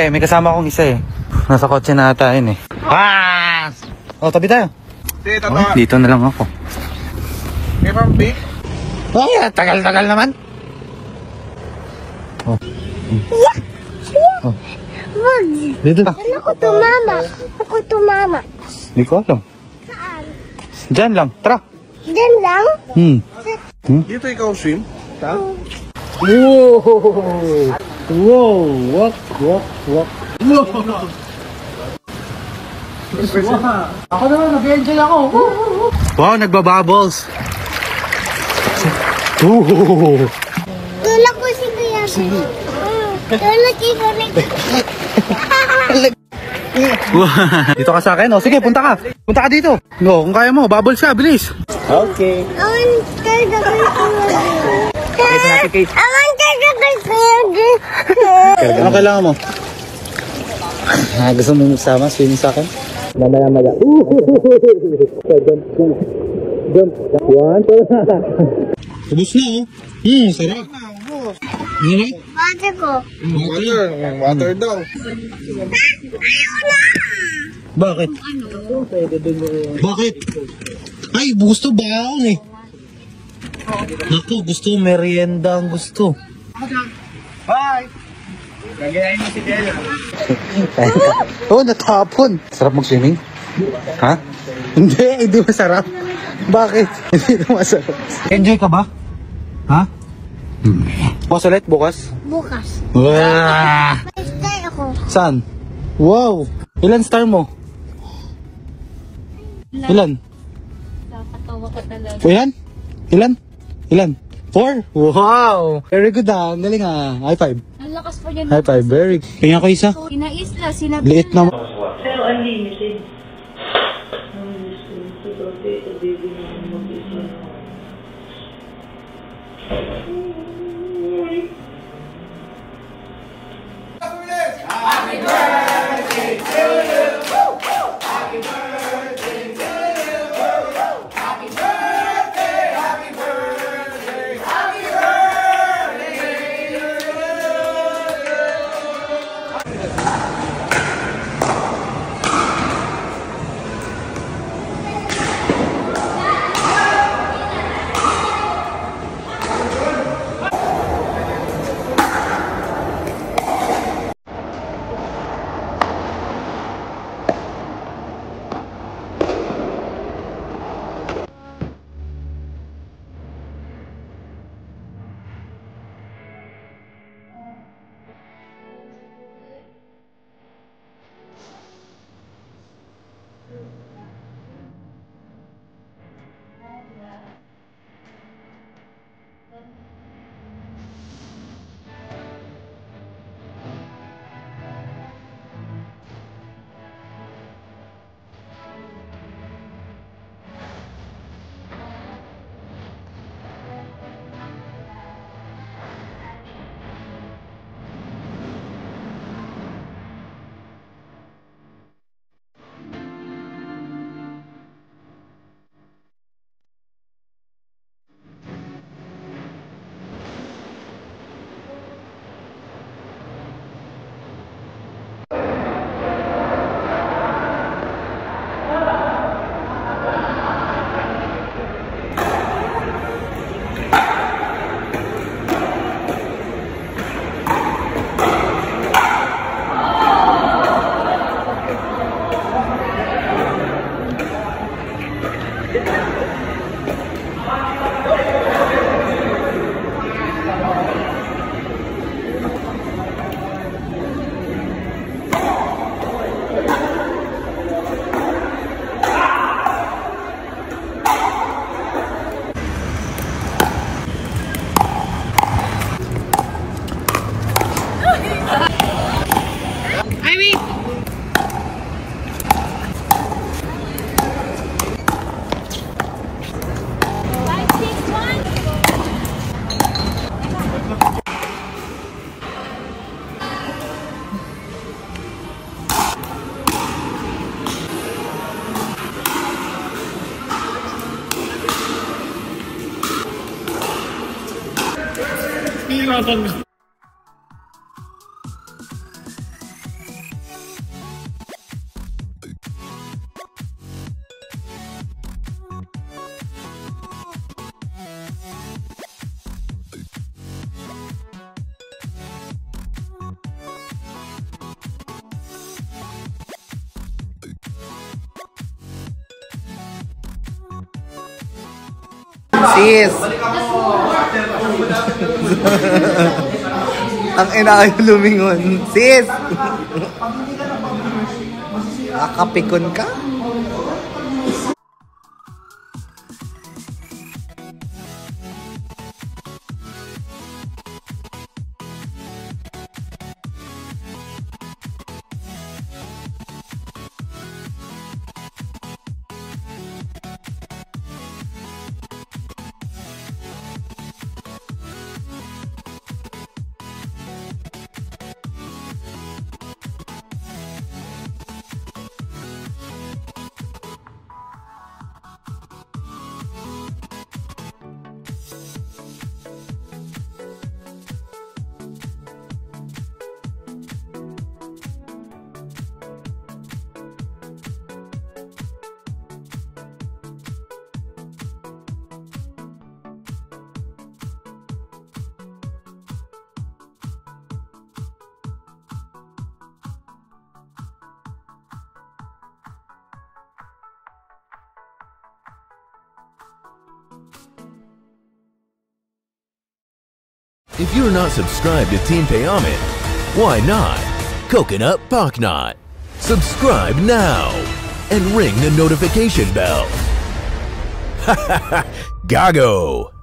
May kasama akong isa eh. Nasa kotse na ata yun eh. Ah! Oh, tabi tayo. Oh, dito na lang ako. May pambik? Ay, tagal-tagal naman. Oh. Oh. Dito ka. Ako tumama. Ako tumama. Hindi ko alam. Saan? Diyan lang, tara. Diyan lang? Dito ikaw swim? Ta? Wow! Wow! Walk, walk, walk. Ako naman, nag-enjoy ako. Wow, nagbabubbles. Tulak ko si Kuya. Tulak ikaw na. Dito ka sa akin. O, sige, punta ka. Punta ka dito. No, kung kaya mo, bubbles ka, bilis. Okay. Awan talaga kayo. Pakita natin, Kate. Awan talaga kayo. Ano kailangan mo? Gusto mo magsama, swimming sa akin? Mamaya-maya. Jump. One, two. Ubus na, oh. Sarap. Bate ko. Water daw. Bakit? Bakit? Ay, gusto baon eh. Naku, gusto merienda ang gusto. Bye! Gagayain mo si Jello. Oh, natapon. Sarap mag-swimming? Ha? Hindi masarap. Bakit? Hindi ito masarap. Enjoy ka ba? Ha? Bukas ulit, bukas? Bukas. Wow! Stay ako. Saan? Wow! Ilan star mo? Ilan? Nakakatawa ko talaga. Ilan? 4? Wow! Very good ah. Ang galing ah. High five. Ang lakas pa niya. High five. Very good. Kaya ko isa. Inaisla, sinabi. Liit naman. Pero unlimited. Unlimited. Ito, baby na mag-isa. sis. Ang ina kayo lumingon. Sis! Nakakapikon ka? If you're not subscribed to Team Payaman, why not? Coconut Pocknot. Subscribe now and ring the notification bell. Gago!